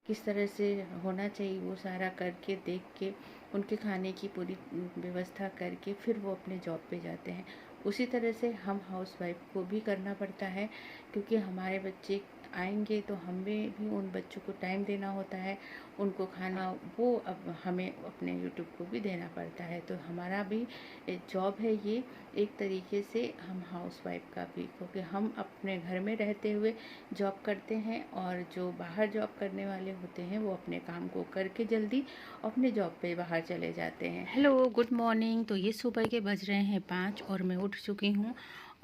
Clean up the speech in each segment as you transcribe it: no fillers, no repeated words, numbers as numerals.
किस तरह से होना चाहिए वो सारा करके देख के उनके खाने की पूरी व्यवस्था करके फिर वो अपने जॉब पे जाते हैं। उसी तरह से हम हाउसवाइफ को भी करना पड़ता है, क्योंकि हमारे बच्चे आएंगे तो हमें भी उन बच्चों को टाइम देना होता है, उनको खाना वो अब हमें अपने यूट्यूब को भी देना पड़ता है। तो हमारा भी जॉब है ये एक तरीके से, हम हाउसवाइफ का भी, क्योंकि हम अपने घर में रहते हुए जॉब करते हैं और जो बाहर जॉब करने वाले होते हैं वो अपने काम को करके जल्दी अपने जॉब पे बाहर चले जाते हैं। Hello, good morning. तो ये सुबह के बज रहे हैं 5 और मैं उठ चुकी हूँ।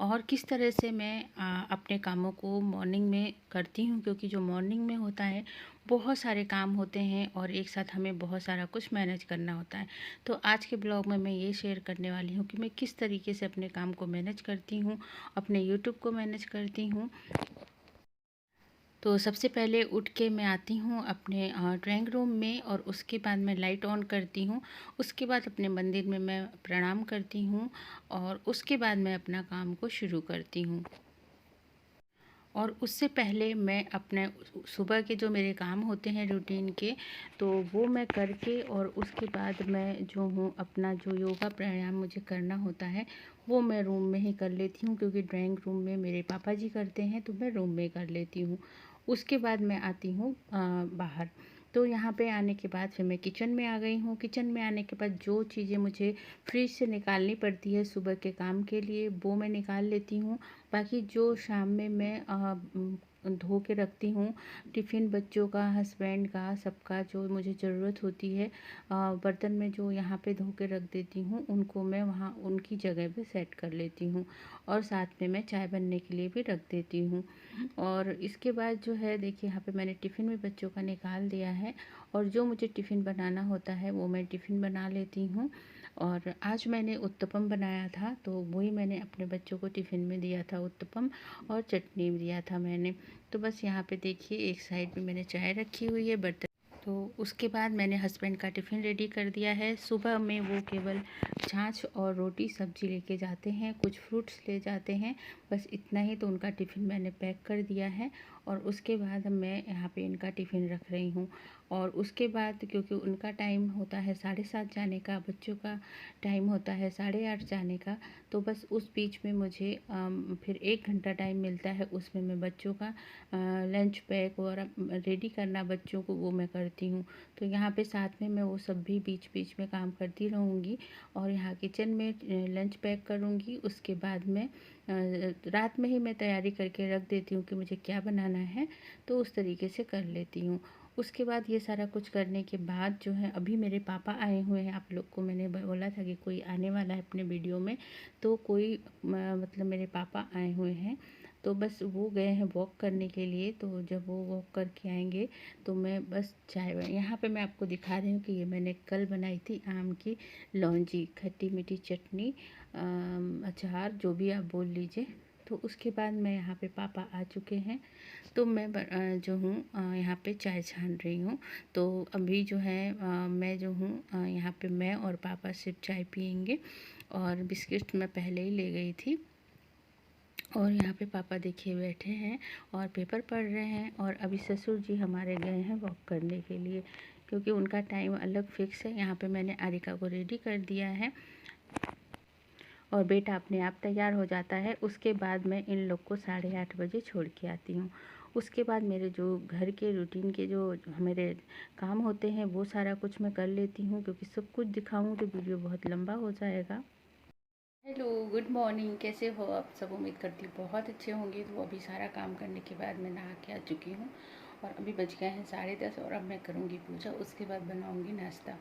और किस तरह से मैं अपने कामों को मॉर्निंग में करती हूँ, क्योंकि जो मॉर्निंग में होता है बहुत सारे काम होते हैं और एक साथ हमें बहुत सारा कुछ मैनेज करना होता है। तो आज के ब्लॉग में मैं ये शेयर करने वाली हूँ कि मैं किस तरीके से अपने काम को मैनेज करती हूँ, अपने यूट्यूब को मैनेज करती हूँ। तो सबसे पहले उठ के मैं आती हूँ अपने ड्राइंग रूम में और उसके बाद मैं लाइट ऑन करती हूँ। उसके बाद अपने मंदिर में मैं प्रणाम करती हूँ और उसके बाद मैं अपना काम को शुरू करती हूँ। और उससे पहले मैं अपने सुबह के जो मेरे काम होते हैं रूटीन के, तो वो मैं करके और उसके बाद मैं जो हूँ अपना जो योगा प्राणायाम मुझे करना होता है वो मैं रूम में ही कर लेती हूँ, क्योंकि ड्राइंग रूम में मेरे पापा जी करते हैं तो मैं रूम में कर लेती हूँ। उसके बाद मैं आती हूँ बाहर। तो यहाँ पे आने के बाद फिर मैं किचन में आ गई हूँ। किचन में आने के बाद जो चीज़ें मुझे फ्रिज से निकालनी पड़ती है सुबह के काम के लिए वो मैं निकाल लेती हूँ। बाकी जो शाम में मैं धो के रखती हूँ, टिफ़िन बच्चों का, हस्बैंड का, सबका जो मुझे ज़रूरत होती है, बर्तन में जो यहाँ पे धो के रख देती हूँ उनको मैं वहाँ उनकी जगह पे सेट कर लेती हूँ। और साथ में मैं चाय बनने के लिए भी रख देती हूँ। और इसके बाद जो है देखिए यहाँ पे मैंने टिफ़िन में बच्चों का निकाल दिया है और जो मुझे टिफ़िन बनाना होता है वो मैं टिफ़िन बना लेती हूँ। और आज मैंने उत्तपम बनाया था तो वही मैंने अपने बच्चों को टिफ़िन में दिया था, उत्तपम और चटनी दिया था मैंने। तो बस यहाँ पे देखिए एक साइड में मैंने चाय रखी हुई है, बर्तन। तो उसके बाद मैंने हस्बैंड का टिफ़िन रेडी कर दिया है। सुबह में वो केवल छाछ और रोटी सब्जी लेके जाते हैं, कुछ फ्रूट्स ले जाते हैं, बस इतना ही। तो उनका टिफ़िन मैंने पैक कर दिया है और उसके बाद मैं यहाँ पे इनका टिफ़िन रख रही हूँ। और उसके बाद क्योंकि उनका टाइम होता है 7:30 जाने का, बच्चों का टाइम होता है 8:30 जाने का, तो बस उस बीच में मुझे फिर 1 घंटा टाइम मिलता है, उसमें मैं बच्चों का लंच पैक और रेडी करना बच्चों को वो मैं करती हूँ। तो यहाँ पे साथ में मैं वो सब भी बीच बीच में काम करती रहूँगी। और यहाँ किचन में लंच पैक करूँगी। उसके बाद में रात में ही मैं तैयारी करके रख देती हूँ कि मुझे क्या बनाना है, तो उस तरीके से कर लेती हूँ। उसके बाद ये सारा कुछ करने के बाद जो है अभी मेरे पापा आए हुए हैं। आप लोग को मैंने बोला था कि कोई आने वाला है अपने वीडियो में, तो कोई मतलब मेरे पापा आए हुए हैं। तो बस वो गए हैं वॉक करने के लिए। तो जब वो वॉक करके आएंगे तो मैं बस चाय यहाँ पे मैं आपको दिखा रही हूँ कि ये मैंने कल बनाई थी आम की लौंजी, खट्टी मीठी चटनी, अचार, जो भी आप बोल लीजिए। तो उसके बाद मैं यहाँ पे पापा आ चुके हैं तो मैं जो हूँ यहाँ पे चाय छान रही हूँ। तो अभी जो है मैं जो हूँ यहाँ पे मैं और पापा सिर्फ चाय पियेंगे और बिस्किट मैं पहले ही ले गई थी। और यहाँ पे पापा देखिए बैठे हैं और पेपर पढ़ रहे हैं। और अभी ससुर जी हमारे गए हैं वॉक करने के लिए, क्योंकि उनका टाइम अलग फिक्स है। यहाँ पे मैंने आरिका को रेडी कर दिया है और बेटा अपने आप तैयार हो जाता है। उसके बाद मैं इन लोग को 8:30 बजे छोड़ के आती हूँ। उसके बाद मेरे जो घर के रूटीन के जो मेरे काम होते हैं वो सारा कुछ मैं कर लेती हूँ, क्योंकि सब कुछ दिखाऊँ तो वीडियो बहुत लंबा हो जाएगा। Hello, good morning. कैसे हो आप सब? उम्मीद करती हूँ बहुत अच्छे होंगे। तो अभी सारा काम करने के बाद मैं नहा के आ चुकी हूँ और अभी बज गए हैं 10:30 और अब मैं करूँगी पूजा, उसके बाद बनाऊँगी नाश्ता।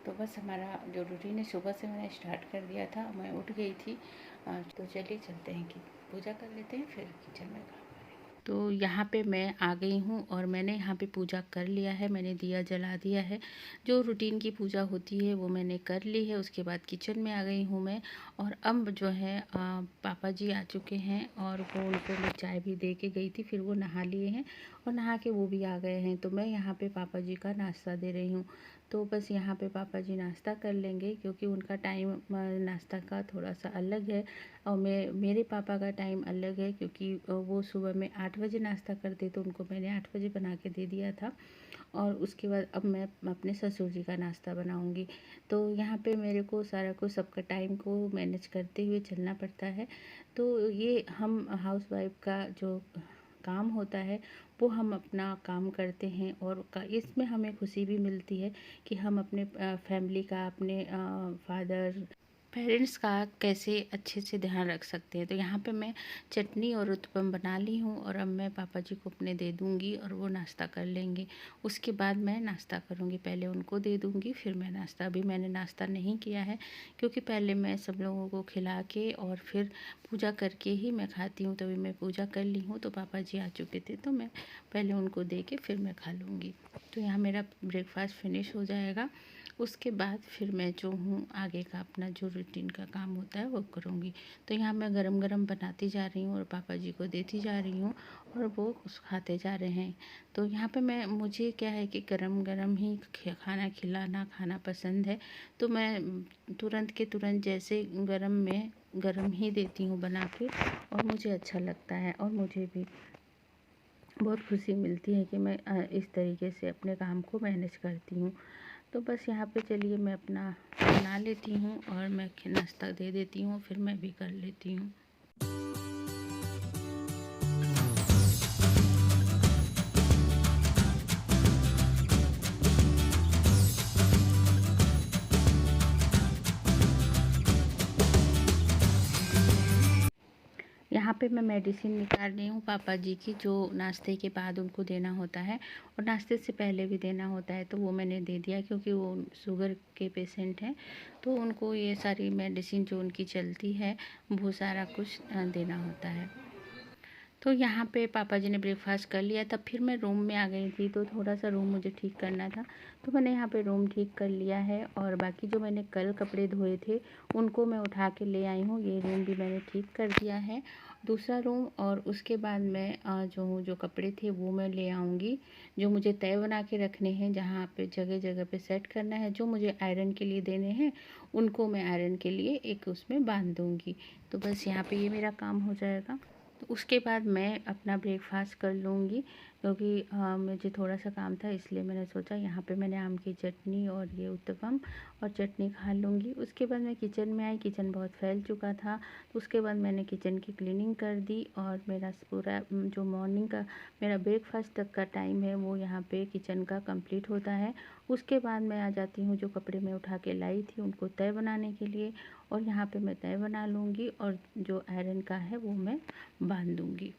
तो बस हमारा जो रूटीन है सुबह से मैंने स्टार्ट कर दिया था, मैं उठ गई थी। तो चलिए चलते हैं कि पूजा कर लेते हैं, फिर किचन में काम। तो यहाँ पे मैं आ गई हूँ और मैंने यहाँ पे पूजा कर लिया है, मैंने दिया जला दिया है। जो रूटीन की पूजा होती है वो मैंने कर ली है। उसके बाद किचन में आ गई हूँ मैं। और अब जो है पापा जी आ चुके हैं और वो उनको मैं चाय भी दे के गई थी, फिर वो नहा लिए हैं और नहा के वो भी आ गए हैं। तो मैं यहाँ पे पापा जी का नाश्ता दे रही हूँ। तो बस यहाँ पे पापा जी नाश्ता कर लेंगे, क्योंकि उनका टाइम नाश्ता का थोड़ा सा अलग है और मेरे पापा का टाइम अलग है, क्योंकि वो सुबह में 8 8 बजे नाश्ता करते, तो उनको मैंने 8 बजे बना के दे दिया था। और उसके बाद अब मैं अपने ससुर जी का नाश्ता बनाऊंगी। तो यहाँ पे मेरे को सारा कुछ सबका टाइम को मैनेज करते हुए चलना पड़ता है। तो ये हम हाउसवाइफ का जो काम होता है वो हम अपना काम करते हैं, और इसमें हमें खुशी भी मिलती है कि हम अपने फैमिली का, अपने फादर पेरेंट्स का कैसे अच्छे से ध्यान रख सकते हैं। तो यहाँ पे मैं चटनी और उत्पम बना ली हूँ, और अब मैं पापा जी को अपने दे दूँगी और वो नाश्ता कर लेंगे। उसके बाद मैं नाश्ता करूँगी, पहले उनको दे दूँगी फिर मैं नाश्ता। अभी मैंने नाश्ता नहीं किया है, क्योंकि पहले मैं सब लोगों को खिला के और फिर पूजा करके ही मैं खाती हूँ। तभी मैं पूजा कर ली हूँ, तो पापा जी आ चुके थे, तो मैं पहले उनको दे के फिर मैं खा लूँगी। तो यहाँ मेरा ब्रेकफास्ट फिनिश हो जाएगा। उसके बाद फिर मैं जो हूँ आगे का अपना जो रूटीन का काम होता है वो करूँगी। तो यहाँ मैं गरम गरम बनाती जा रही हूँ और पापा जी को देती जा रही हूँ, और वो उस खाते जा रहे हैं। तो यहाँ पे मुझे क्या है कि गरम गरम ही खाना खिलाना खाना पसंद है। तो मैं तुरंत के तुरंत जैसे गरम में गरम ही देती हूँ बना के, और मुझे अच्छा लगता है, और मुझे भी बहुत खुशी मिलती है कि मैं इस तरीके से अपने काम को मैनेज करती हूँ। तो बस यहाँ पे चलिए मैं अपना बना लेती हूँ और मैं नाश्ता दे देती हूँ, फिर मैं भी कर लेती हूँ। यहाँ पे मैं मेडिसिन निकाल रही हूँ पापा जी की, जो नाश्ते के बाद उनको देना होता है और नाश्ते से पहले भी देना होता है। तो वो मैंने दे दिया, क्योंकि वो शुगर के पेशेंट हैं, तो उनको ये सारी मेडिसिन जो उनकी चलती है वो सारा कुछ देना होता है। तो यहाँ पे पापा जी ने ब्रेकफास्ट कर लिया, तब फिर मैं रूम में आ गई थी, तो थोड़ा सा रूम मुझे ठीक करना था, तो मैंने यहाँ पे रूम ठीक कर लिया है। और बाकी जो मैंने कल कपड़े धोए थे उनको मैं उठा के ले आई हूँ। ये रूम भी मैंने ठीक कर दिया है, दूसरा रूम। और उसके बाद मैं जो कपड़े थे वो मैं ले आऊँगी, जो मुझे तय बना के रखने हैं, जहाँ पे जगह जगह पे सेट करना है। जो मुझे आयरन के लिए देने हैं उनको मैं आयरन के लिए एक उसमें बांध दूँगी। तो बस यहाँ पे ये मेरा काम हो जाएगा। तो उसके बाद मैं अपना ब्रेकफास्ट कर लूँगी, क्योंकि मुझे थोड़ा सा काम था, इसलिए मैंने सोचा यहाँ पे मैंने आम की चटनी और ये उत्तपम और चटनी खा लूँगी। उसके बाद मैं किचन में आई, किचन बहुत फैल चुका था, तो उसके बाद मैंने किचन की क्लीनिंग कर दी, और मेरा पूरा जो मॉर्निंग का मेरा ब्रेकफास्ट तक का टाइम है वो यहाँ पे किचन का कंप्लीट होता है। उसके बाद मैं आ जाती हूँ, जो कपड़े मैं उठा के लाई थी उनको तय बनाने के लिए, और यहाँ पे मैं तय बना लूँगी, और जो आयरन का है वो मैं बांध दूँगी।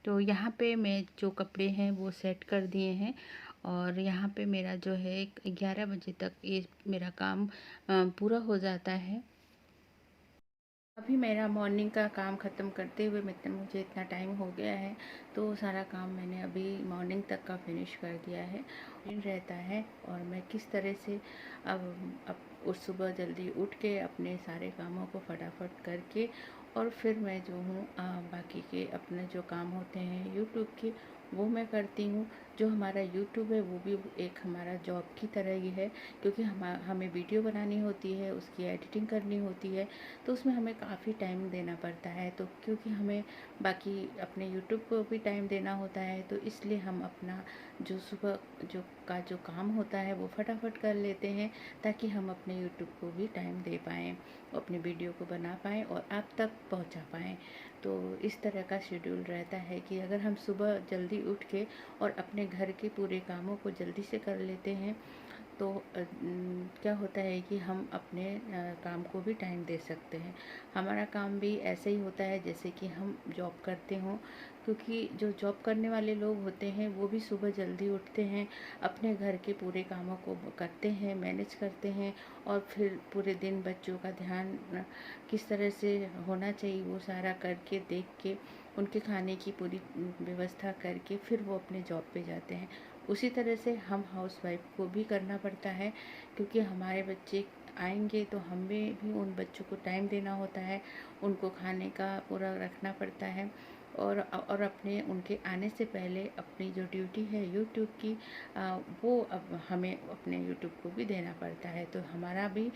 तो यहाँ पे मैं जो कपड़े हैं वो सेट कर दिए हैं, और यहाँ पे मेरा जो है 11 बजे तक ये मेरा काम पूरा हो जाता है। अभी मेरा मॉर्निंग का काम ख़त्म करते हुए मुझे इतना टाइम हो गया है, तो सारा काम मैंने अभी मॉर्निंग तक का फिनिश कर दिया है। दिन रहता है, और मैं किस तरह से अब उस सुबह जल्दी उठ के अपने सारे कामों को फटाफट करके, और फिर मैं जो हूँ बाकी के अपने जो काम होते हैं यूट्यूब के वो मैं करती हूँ। जो हमारा यूट्यूब है वो भी एक हमारा जॉब की तरह ही है, क्योंकि हमें वीडियो बनानी होती है, उसकी एडिटिंग करनी होती है, तो उसमें हमें काफ़ी टाइम देना पड़ता है। तो क्योंकि हमें बाकी अपने यूट्यूब को भी टाइम देना होता है, तो इसलिए हम अपना जो सुबह जो काम होता है वो फटाफट कर लेते हैं, ताकि हम अपने यूट्यूब को भी टाइम दे पाएँ, अपने वीडियो को बना पाएँ और आप तक पहुंचा पाएँ। तो इस तरह का शेड्यूल रहता है कि अगर हम सुबह जल्दी उठ के और अपने घर के पूरे कामों को जल्दी से कर लेते हैं तो क्या होता है कि हम अपने काम को भी टाइम दे सकते हैं। हमारा काम भी ऐसे ही होता है जैसे कि हम जॉब करते हों, क्योंकि जो जॉब करने वाले लोग होते हैं वो भी सुबह जल्दी उठते हैं, अपने घर के पूरे कामों को करते हैं, मैनेज करते हैं और फिर पूरे दिन बच्चों का ध्यान किस तरह से होना चाहिए वो सारा करके देख के उनके खाने की पूरी व्यवस्था करके फिर वो अपने जॉब पे जाते हैं। उसी तरह से हम हाउसवाइफ को भी करना पड़ता है, क्योंकि हमारे बच्चे आएंगे तो हमें भी उन बच्चों को टाइम देना होता है, उनको खाने का पूरा रखना पड़ता है और अपने उनके आने से पहले अपनी जो ड्यूटी है यूट्यूब की वो अब हमें अपने यूट्यूब को भी देना पड़ता है। तो हमारा भी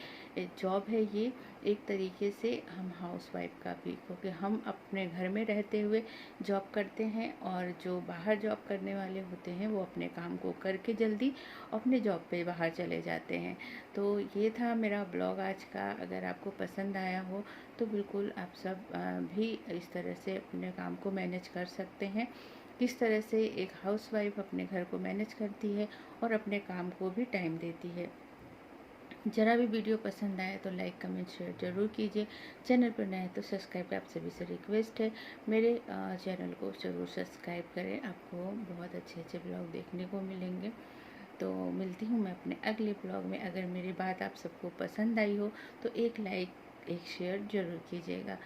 जॉब है ये एक तरीके से हम हाउसवाइफ का भी, क्योंकि हम अपने घर में रहते हुए जॉब करते हैं और जो बाहर जॉब करने वाले होते हैं वो अपने काम को करके जल्दी अपने जॉब पे बाहर चले जाते हैं। तो ये था मेरा ब्लॉग आज का। अगर आपको पसंद आया हो तो बिल्कुल आप सब भी इस तरह से अपने काम को मैनेज कर सकते हैं। किस तरह से एक हाउसवाइफ अपने घर को मैनेज करती है और अपने काम को भी टाइम देती है। ज़रा भी वीडियो पसंद आए तो लाइक कमेंट शेयर ज़रूर कीजिए। चैनल पर नए तो सब्सक्राइब आप सभी से रिक्वेस्ट है, मेरे चैनल को ज़रूर सब्सक्राइब करें। आपको बहुत अच्छे अच्छे ब्लॉग देखने को मिलेंगे। तो मिलती हूँ मैं अपने अगले ब्लॉग में। अगर मेरी बात आप सबको पसंद आई हो तो एक लाइक एक शेयर ज़रूर कीजिएगा।